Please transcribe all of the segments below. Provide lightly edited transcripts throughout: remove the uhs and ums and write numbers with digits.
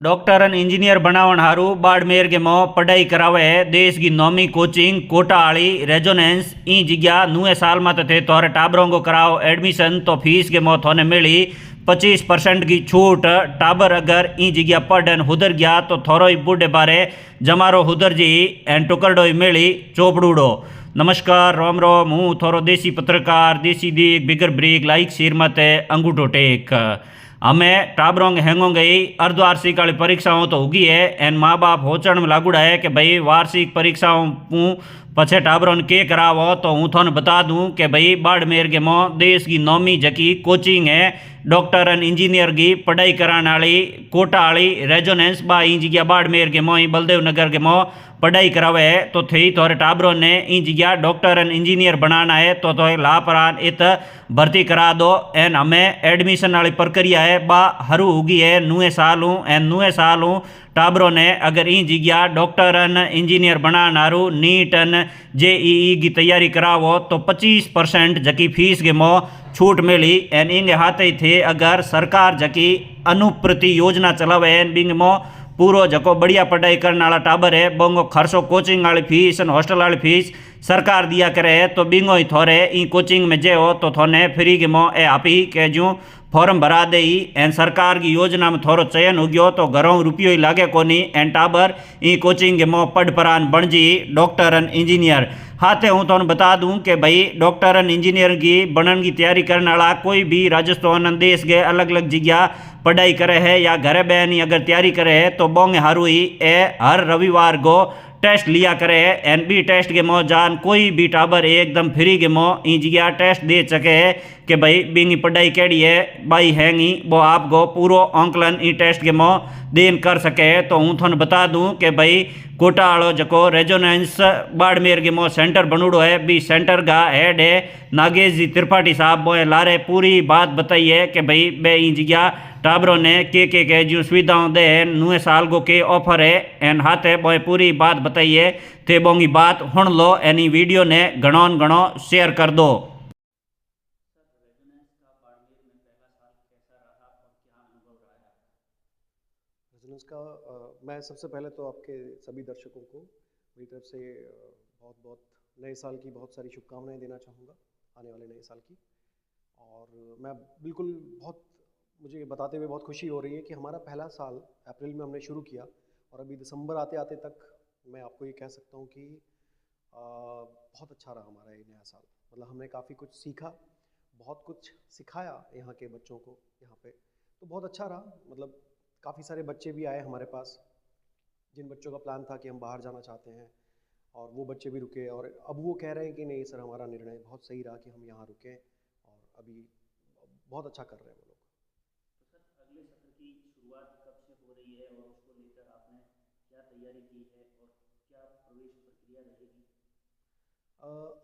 Doctor engineer बनावण हारू बाड़मेर के मो पढ़ाई करावे है। देश की नौमी कोचिंग कोटा आली रेजोनेंस ई जिग्या नुए साल में थे तोहरे टाबरों को कराओ एडमिशन तो फीस के मो थोने मिली 25% की छूट। टाबर अगर ई जिग्या पढ़न हुदर गया तो थोरो ही बूढ़े बारे जमारो हुदर जी एन टुकड़ो ही मिली चोपड़ूड़ो। नमस्कार रोम रोम हूँ थोरो देसी पत्रकार देसी दीक बिगर ब्रिक लाइक शेर मत अंगूठो टेक। हमें टाबरों हैंगों गई अर्धवार्षिक वाली परीक्षाओं तो होगी है एन माँ बाप होचण में लागूड़ा है कि भाई वार्षिक परीक्षाओं पछे टाबरों के करावो तो हूँ थोन बता दूं कि भाई बाड़मेर के मो देश की नौमी जकी कोचिंग है डॉक्टर एंड इंजीनियर की पढ़ाई कराने वाली कोटा वाली रेजोनेंस बा ई जगह बाड़मेर के मो बलदेव नगर के मो पढ़ाई करावे है तो थे तोरे टाबरों ने ई जगह डॉक्टर एंड इंजीनियर बनाना है तो लापरान इत भर्ती करा दो। एन हमें एडमिशन वाली प्रक्रिया है बा हरू होगी है नुए साल हूँ एन नुए साल हूँ टाबरों ने अगर ई जगह डॉक्टर एन इंजीनियर बनाना हारू नीट एन जेईई की तैयारी करावो तो 25% जकी फीस के मो छूट मिली। एन इंगे हाथ ही थे अगर सरकार जकी अनुप्रति योजना चलावे बिंग मो पूरो जको बढ़िया पढ़ाई करने वाला टाबर है बोंगो खर्चो कोचिंग वाली फीस हॉस्टल वाली फीस सरकार दिया करे है तो बिंगो ही थोड़े ई कोचिंग में जे हो तो थोने फ्री के मो ए आप ही के जूँ फॉर्म भरा दे एन सरकार की योजना में थोड़ो चयन हो गयो तो घरों रुपयो ही लागे कोनी एन टाबर ई कोचिंग के मो पढ़ परान बन जी डॉक्टर एंड इंजीनियर। हाथे हूँ तो बता दूं कि भाई डॉक्टर एंड इंजीनियर की बनने की तैयारी करने वाला कोई भी राजस्थान देश के अलग अलग जगह पढ़ाई करे है या घरे बहन अगर तैयारी करे है तो बोंगे हारू ही ए हर रविवार को टेस्ट लिया करे है एन बी टेस्ट के मो जान कोई भी टाबर एकदम फ्री के मो ई जगह टेस्ट दे सके है कि भाई बिंगी पढ़ाई केड़ी है बाई हैंगी वो आपको पूरो आंकलन ई टेस्ट के मो देन कर सके है। तो हूँ थोन बता दूं कि भाई कोटा वालो जको रेजोनेंस बाड़मेर के मो सेंटर बनूड़ो है बी सेंटर का हेड है नागेश जी त्रिपाठी साहब वो लारे पूरी बात बताई है कि भाई बे ई जगह टाबरों ने के जो सुविधाओं दे नुए साल को के ऑफर है एन हाथे बोए पूरी बात बताइए थे बोंगी बात हुण लो एनी वीडियो ने घणो घणो शेयर कर दो। रेजोनेंस का मैं सबसे पहले तो आपके सभी दर्शकों को मेरी तरफ से बहुत बहुत नए साल की बहुत सारी शुभकामनाएं देना चाहूँगा आने वाले नए साल की। और मैं बिल्कुल बहुत मुझे ये बताते हुए बहुत खुशी हो रही है कि हमारा पहला साल अप्रैल में हमने शुरू किया और अभी दिसंबर आते आते तक मैं आपको ये कह सकता हूँ कि बहुत अच्छा रहा हमारा ये नया साल। मतलब हमने काफ़ी कुछ सीखा, बहुत कुछ सिखाया यहाँ के बच्चों को यहाँ पे, तो बहुत अच्छा रहा। मतलब काफ़ी सारे बच्चे भी आए हमारे पास जिन बच्चों का प्लान था कि हम बाहर जाना चाहते हैं और वो बच्चे भी रुके और अब वो कह रहे हैं कि नहीं सर हमारा निर्णय बहुत सही रहा कि हम यहाँ रुकें और अभी बहुत अच्छा कर रहे हैं वो लोग। तो सर अगले सत्र की शुरुआत कब से हो रही है और उसको लेकर आपने क्या तैयारी की है और क्या प्रवेश प्रक्रिया रहेगी?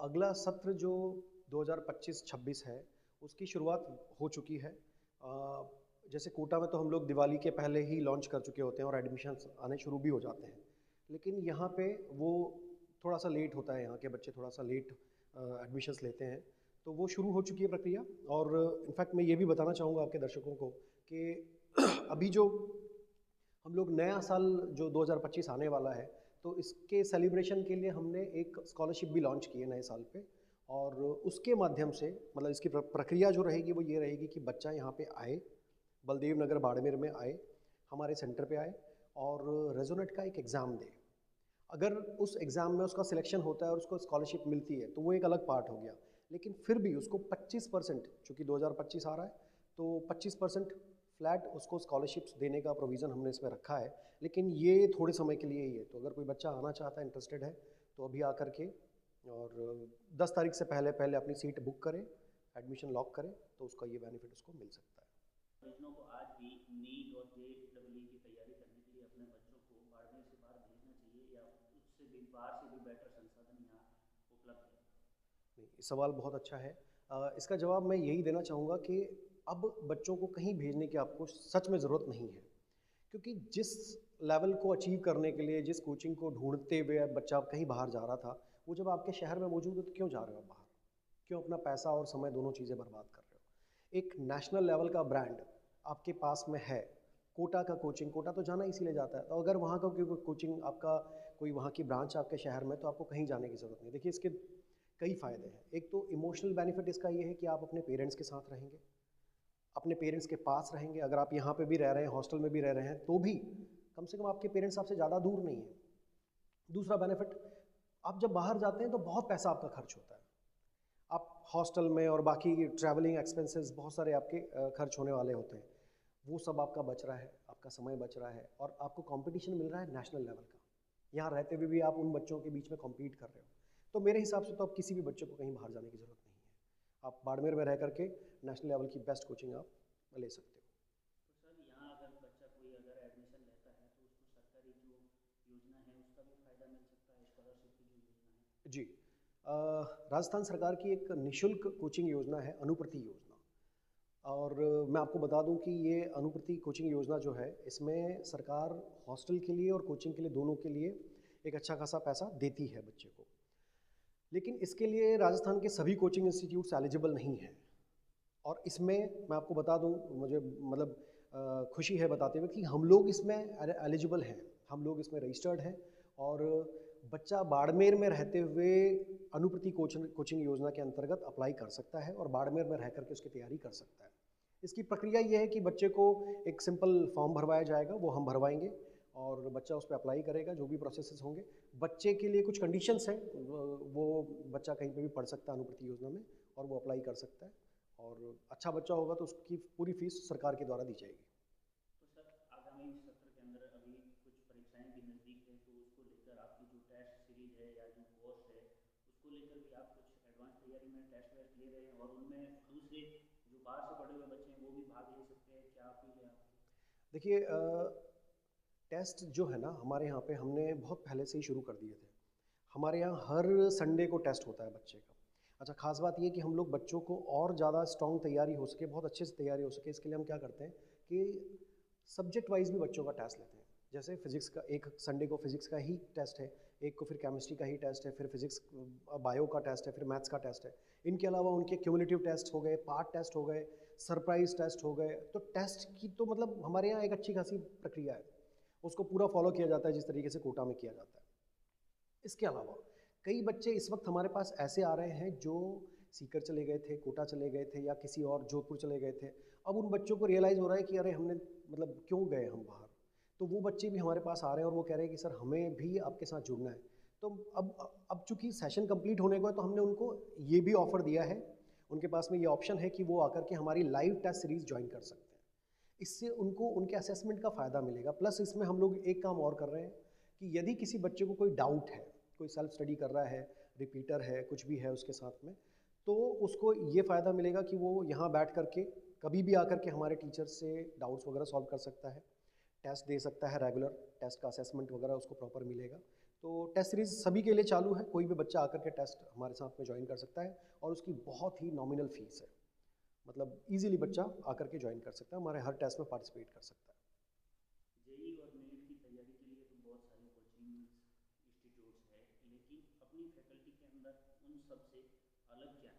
अगला सत्र जो 2025-26 है उसकी शुरुआत हो चुकी है। जैसे कोटा में तो हम लोग दिवाली के पहले ही लॉन्च कर चुके होते हैं और एडमिशन्स आने शुरू भी हो जाते हैं, लेकिन यहाँ पे वो थोड़ा सा लेट होता है, यहाँ के बच्चे थोड़ा सा लेट एडमिशन्स लेते हैं, तो वो शुरू हो चुकी है प्रक्रिया। और इनफैक्ट मैं ये भी बताना चाहूँगा आपके दर्शकों को कि अभी जो हम लोग नया साल जो 2025 आने वाला है तो इसके सेलिब्रेशन के लिए हमने एक स्कॉलरशिप भी लॉन्च की है नए साल पे। और उसके माध्यम से मतलब इसकी प्रक्रिया जो रहेगी वो ये रहेगी कि बच्चा यहाँ पे आए, बलदेव नगर बाड़मेर में आए, हमारे सेंटर पे आए और रेजोनेट का एक एग्ज़ाम दे। अगर उस एग्ज़ाम में उसका सिलेक्शन होता है और उसको स्कॉलरशिप मिलती है तो वो एक अलग पार्ट हो गया, लेकिन फिर भी उसको 25% चूँकि 2025 आ रहा है तो 25% फ्लैट उसको स्कॉलरशिप्स देने का प्रोविज़न हमने इसमें रखा है। लेकिन ये थोड़े समय के लिए ही है, तो अगर कोई बच्चा आना चाहता है, इंटरेस्टेड है, तो अभी आकर के और 10 तारीख से पहले पहले अपनी सीट बुक करे, एडमिशन लॉक करे, तो उसका ये बेनिफिट उसको मिल सकता है। परिजनों को आज भी नीट और जेईई की तैयारी करने के लिए अपने बच्चों को बाड़मेर से बाहर भेजना चाहिए या उससे भी बाहर से भी बेटर संसाधन यहाँ उपलब्ध है? नहीं, ये सवाल बहुत अच्छा है। इसका जवाब मैं यही देना चाहूँगा कि अब बच्चों को कहीं भेजने की आपको सच में ज़रूरत नहीं है, क्योंकि जिस लेवल को अचीव करने के लिए जिस कोचिंग को ढूंढते हुए बच्चा कहीं बाहर जा रहा था, वो जब आपके शहर में मौजूद है तो क्यों जा रहे हो आप बाहर? क्यों अपना पैसा और समय दोनों चीज़ें बर्बाद कर रहे हो? एक नेशनल लेवल का ब्रांड आपके पास में है, कोटा का कोचिंग, कोटा तो जाना इसीलिए जाता है, तो अगर वहाँ का कोई कोचिंग आपका, कोई वहाँ की ब्रांच आपके शहर में, तो आपको कहीं जाने की ज़रूरत नहीं। देखिए इसके कई फ़ायदे हैं। एक तो इमोशनल बेनिफिट इसका ये है कि आप अपने पेरेंट्स के साथ रहेंगे, अपने पेरेंट्स के पास रहेंगे। अगर आप यहाँ पे भी रह रहे हैं, हॉस्टल में भी रह रहे हैं, तो भी कम से कम आपके पेरेंट्स आपसे ज़्यादा दूर नहीं है। दूसरा बेनिफिट, आप जब बाहर जाते हैं तो बहुत पैसा आपका खर्च होता है। आप हॉस्टल में और बाकी ट्रैवलिंग एक्सपेंसेस बहुत सारे आपके खर्च होने वाले होते हैं, वो सब आपका बच रहा है, आपका समय बच रहा है, और आपको कंपटीशन मिल रहा है नेशनल लेवल का। यहाँ रहते हुए भी आप उन बच्चों के बीच में कॉम्पीट कर रहे हो, तो मेरे हिसाब से तो आप किसी भी बच्चे को कहीं बाहर जाने की ज़रूरत नहीं है। आप बाड़मेर में रह करके नेशनल लेवल की बेस्ट कोचिंग आप ले सकते हो। तो सर यहाँ अगर बच्चा कोई अगर एडमिशन लेता है तो उसको सरकारी जो योजना है उसका भी फायदा मिल सकता है, स्कॉलरशिप की जो योजना है? जी, राजस्थान सरकार की एक निशुल्क कोचिंग योजना है, अनुप्रति योजना। और मैं आपको बता दूं कि ये अनुप्रति कोचिंग योजना जो है, इसमें सरकार हॉस्टल के लिए और कोचिंग के लिए, दोनों के लिए एक अच्छा खासा पैसा देती है बच्चे को। लेकिन इसके लिए राजस्थान के सभी कोचिंग इंस्टीट्यूट्स एलिजिबल नहीं हैं। और इसमें मैं आपको बता दूं, मुझे मतलब खुशी है बताते हुए कि हम लोग इसमें एलिजिबल हैं, हम लोग इसमें रजिस्टर्ड हैं। और बच्चा बाड़मेर में रहते हुए अनुप्रति कोचिंग योजना के अंतर्गत अप्लाई कर सकता है और बाड़मेर में रह करके उसकी तैयारी कर सकता है। इसकी प्रक्रिया ये है कि बच्चे को एक सिंपल फॉर्म भरवाया जाएगा, वो हम भरवाएंगे, और बच्चा उस पर अप्लाई करेगा, जो भी प्रोसेसेस होंगे। बच्चे के लिए कुछ कंडीशंस हैं, वो बच्चा कहीं पे भी पढ़ सकता है अनुप्रति योजना में, और वो अप्लाई कर सकता है, और अच्छा बच्चा होगा तो उसकी पूरी फीस सरकार के द्वारा दी जाएगी। तो सर आगामी सत्र के अंदर अभी कुछ परीक्षाएं भी नज़दीक है, तो उसको लेकर आपकी जो टेस्ट सीरीज है या जो कोर्स है उसको लेकर भी आप कुछ एडवांस तैयारी में टेस्ट वेस्ट ले रहे हैं, और उनमें दूसरे जो बाहर से पढ़े हुए बच्चे हैं वो भी भाग ले सकते हैं, क्या अपील है आपकी? देखिए, टेस्ट जो है ना, हमारे यहाँ पे हमने बहुत पहले से ही शुरू कर दिए थे। हमारे यहाँ हर संडे को टेस्ट होता है बच्चे का। अच्छा, खास बात ये कि हम लोग बच्चों को और ज़्यादा स्ट्रॉन्ग तैयारी हो सके, बहुत अच्छे से तैयारी हो सके, इसके लिए हम क्या करते हैं कि सब्जेक्ट वाइज भी बच्चों का टेस्ट लेते हैं। जैसे फिजिक्स का, एक संडे को फिजिक्स का ही टेस्ट है, एक को फिर केमिस्ट्री का ही टेस्ट है, फिर फिजिक्स बायो का टेस्ट है, फिर मैथ्स का टेस्ट है। इनके अलावा उनके क्यूमुलेटिव टेस्ट हो गए, पार्ट टेस्ट हो गए, सरप्राइज टेस्ट हो गए। तो टेस्ट की तो मतलब हमारे यहाँ एक अच्छी खासी प्रक्रिया है, उसको पूरा फॉलो किया जाता है जिस तरीके से कोटा में किया जाता है। इसके अलावा कई बच्चे इस वक्त हमारे पास ऐसे आ रहे हैं जो सीकर चले गए थे, कोटा चले गए थे, या किसी और जोधपुर चले गए थे। अब उन बच्चों को रियलाइज़ हो रहा है कि अरे हमने मतलब क्यों गए हम बाहर। तो वो बच्चे भी हमारे पास आ रहे हैं और वो कह रहे हैं कि सर हमें भी आपके साथ जुड़ना है। तो अब चूंकि सेशन कंप्लीट होने को है, तो हमने उनको ये भी ऑफ़र दिया है, उनके पास में ये ऑप्शन है कि वो आकर के हमारी लाइव टेस्ट सीरीज़ ज्वाइन कर सकते हैं। इससे उनको उनके असेसमेंट का फ़ायदा मिलेगा। प्लस इसमें हम लोग एक काम और कर रहे हैं कि यदि किसी बच्चे को कोई डाउट है, कोई सेल्फ स्टडी कर रहा है, रिपीटर है, कुछ भी है उसके साथ में, तो उसको ये फ़ायदा मिलेगा कि वो यहाँ बैठ करके कभी भी आकर के हमारे टीचर से डाउट्स वगैरह सॉल्व कर सकता है, टेस्ट दे सकता है, रेगुलर टेस्ट का असेसमेंट वगैरह उसको प्रॉपर मिलेगा। तो टेस्ट सीरीज़ सभी के लिए चालू है, कोई भी बच्चा आकर के टेस्ट हमारे साथ में ज्वाइन कर सकता है, और उसकी बहुत ही नॉमिनल फीस है। मतलब इजीली बच्चा आकर के ज्वाइन कर सकता है, हमारे हर टेस्ट में पार्टिसिपेट कर सकता है। जेई और नीट की तैयारी के लिए तो बहुत सारे कोचिंग इंस्टीट्यूट्स है, लेकिन अपनी फैकल्टी के अंदर उन सब से अलग क्या है?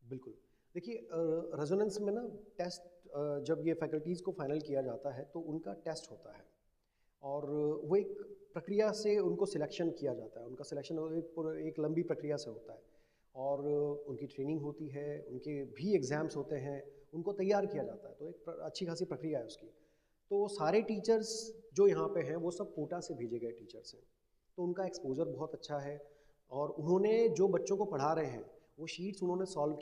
बिल्कुल। देखिए, रेजोनेंस में ना टेस्ट, जब ये फैकल्टीज़ को फाइनल किया जाता है तो उनका टेस्ट होता है, और वो एक प्रक्रिया से उनको सिलेक्शन किया जाता है। उनका सिलेक्शन एक लंबी प्रक्रिया से होता है, और उनकी ट्रेनिंग होती है, उनके भी एग्ज़ाम्स होते हैं, उनको तैयार किया जाता है। तो एक अच्छी खासी प्रक्रिया है उसकी। तो सारे टीचर्स जो यहाँ पे हैं वो सब कोटा से भेजे गए टीचर्स हैं, तो उनका एक्सपोज़र बहुत अच्छा है, और उन्होंने जो बच्चों को पढ़ा रहे हैं वो शीट्स उन्होंने सॉल्व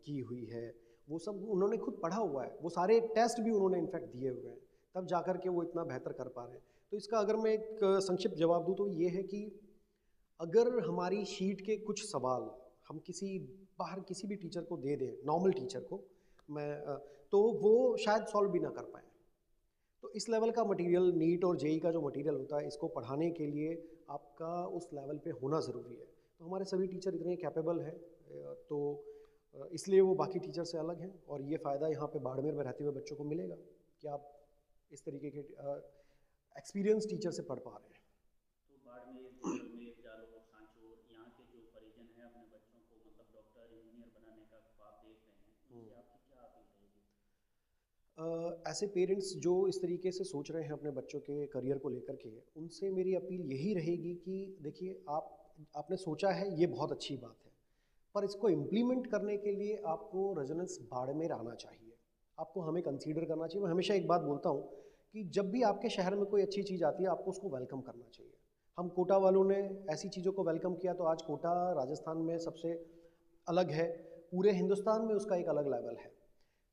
की हुई है, वो सब उन्होंने खुद पढ़ा हुआ है, वो सारे टेस्ट भी उन्होंने इनफैक्ट दिए हुए हैं, तब जा कर के वो इतना बेहतर कर पा रहे हैं। तो इसका अगर मैं एक संक्षिप्त जवाब दूँ तो ये है कि अगर हमारी शीट के कुछ सवाल हम किसी बाहर किसी भी टीचर को दे दें, नॉर्मल टीचर को, तो वो शायद सॉल्व भी ना कर पाएँ। तो इस लेवल का मटेरियल, नीट और जेई का जो मटेरियल होता है, इसको पढ़ाने के लिए आपका उस लेवल पे होना ज़रूरी है। तो हमारे सभी टीचर इतने कैपेबल हैं, तो इसलिए वो बाकी टीचर से अलग हैं, और ये फ़ायदा यहाँ पे बाड़मेर में रहते हुए बच्चों को मिलेगा कि आप इस तरीके के एक्सपीरियंस टीचर से पढ़ पा रहे हैं। तो बाड़मेर, जैसलमेर, जालौर, सांचौर यहाँ के जो परिजन हैं अपने बच्चों को मतलब डॉक्टर इंजीनियर बनाने का ख्वाब देख रहे हैं, उनसे आपकी क्या अपील रहेगी? ऐसे पेरेंट्स जो इस तरीके से सोच रहे हैं अपने बच्चों के करियर को लेकर के, उनसे मेरी अपील यही रहेगी कि देखिए, आपने सोचा है, ये बहुत अच्छी बात है, पर इसको इम्प्लीमेंट करने के लिए आपको रेजोनेंस बाड़मेर आना चाहिए। आपको हमें कंसीडर करना चाहिए। मैं हमेशा एक बात बोलता हूँ कि जब भी आपके शहर में कोई अच्छी चीज़ आती है, आपको उसको वेलकम करना चाहिए। हम कोटा वालों ने ऐसी चीज़ों को वेलकम किया, तो आज कोटा राजस्थान में सबसे अलग है, पूरे हिंदुस्तान में उसका एक अलग लेवल है।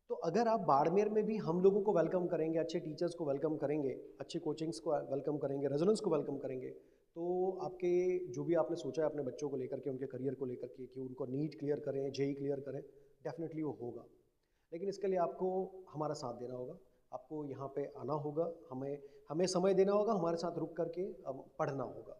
तो अगर आप बाड़मेर में भी हम लोगों को वेलकम करेंगे, अच्छे टीचर्स को वेलकम करेंगे, अच्छे कोचिंग्स को वेलकम करेंगे, रेजोनेंस को वेलकम करेंगे, तो आपके जो भी आपने सोचा है अपने बच्चों को लेकर के, उनके करियर को लेकर के, कि उनको नीट क्लियर करें, जेई क्लियर करें, डेफिनेटली वो होगा। लेकिन इसके लिए आपको हमारा साथ देना होगा, आपको यहाँ पे आना होगा, हमें हमें समय देना होगा, हमारे साथ रुक करके अब पढ़ना होगा।